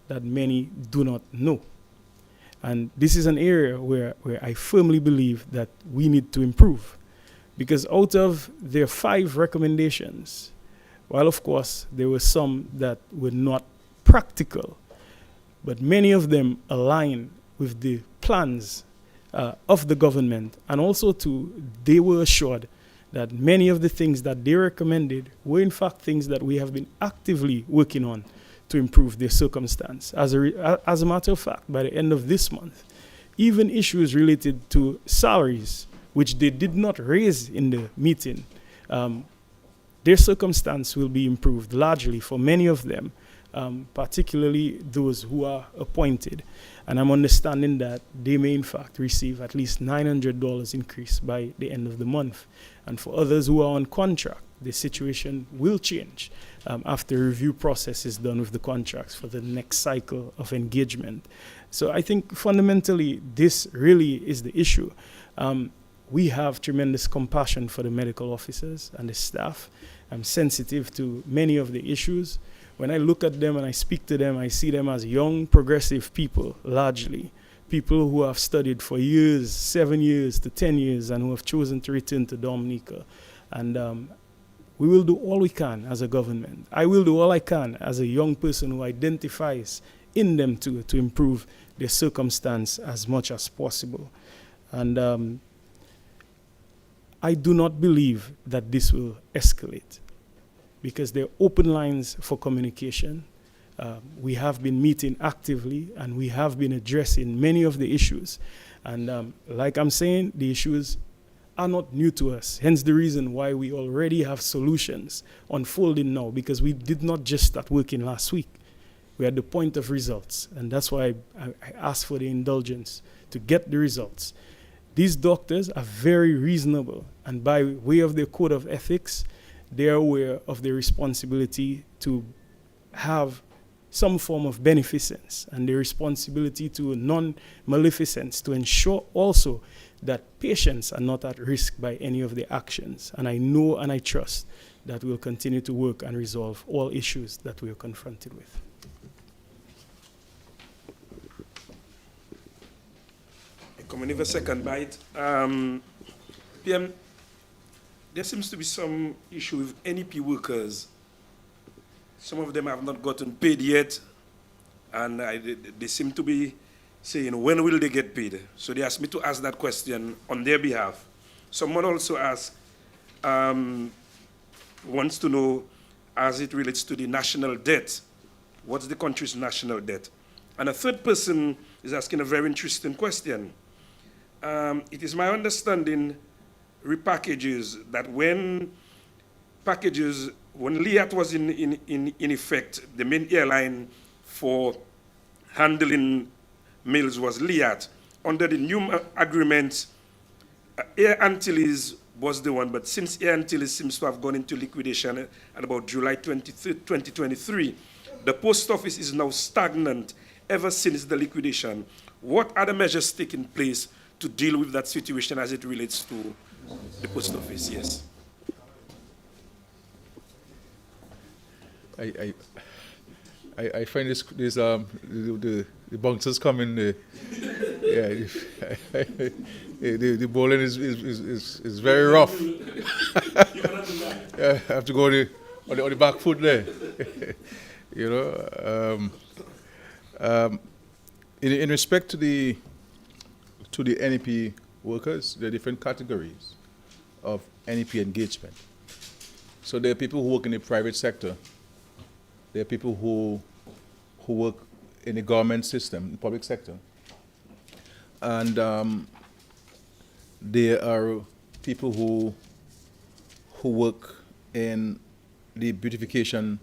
that many do not know. And this is an area where I firmly believe that we need to improve. Because out of their 5 recommendations, while of course there were some that were not practical, but many of them align with the plans of the government, and also they were assured that many of the things that they recommended were in fact things that we have been actively working on to improve their circumstance. As a matter of fact, by the end of this month, even issues related to salaries, which they did not raise in the meeting, their circumstance will be improved largely for many of them, particularly those who are appointed. And I'm understanding that they may in fact receive at least $900 increase by the end of the month. And for others who are on contract, the situation will change after review process is done with the contracts for the next cycle of engagement. So I think fundamentally this really is the issue. We have tremendous compassion for the medical officers and the staff. I'm sensitive to many of the issues. When I look at them and I speak to them, I see them as young, progressive people, largely. People who have studied for years, 7 years to 10 years, and who have chosen to return to Dominica. And we will do all we can as a government. I will do all I can as a young person who identifies in them to improve their circumstance as much as possible. And I do not believe that this will escalate, because there are open lines for communication. We have been meeting actively, and we have been addressing many of the issues. And like I'm saying, the issues are not new to us. Hence the reason why we already have solutions unfolding now, because we did not just start working last week. We are at the point of results. And that's why I asked for the indulgence to get the results. These doctors are very reasonable, and by way of their code of ethics, they are aware of their responsibility to have some form of beneficence, and their responsibility to non-maleficence, to ensure also that patients are not at risk by any of their actions. And I know and I trust that we'll continue to work and resolve all issues that we are confronted with. Come and have a second bite. PM, there seems to be some issue with NEP workers. Some of them have not gotten paid yet, and they seem to be saying, when will they get paid? So they asked me to ask that question on their behalf. Someone also asked, wants to know, as it relates to the national debt, what's the country's national debt? And a third person is asking a very interesting question. It is my understanding, repackages, that when Liat was in effect, the main airline for handling mails was Liat. Under the new agreement, Air Antilles was the one, but since Air Antilles seems to have gone into liquidation at about July 23rd, 2023, the post office is now stagnant ever since the liquidation. What are the measures taking place to deal with that situation as it relates to the post office? Yes. I find this the bouncers coming. The bowling is very rough. I have to go on the back foot there. You know, in respect to the NEP workers, there are different categories of NEP engagement. So there are people who work in the private sector. There are people who work in the government system, the public sector. And there are people who work in the beautification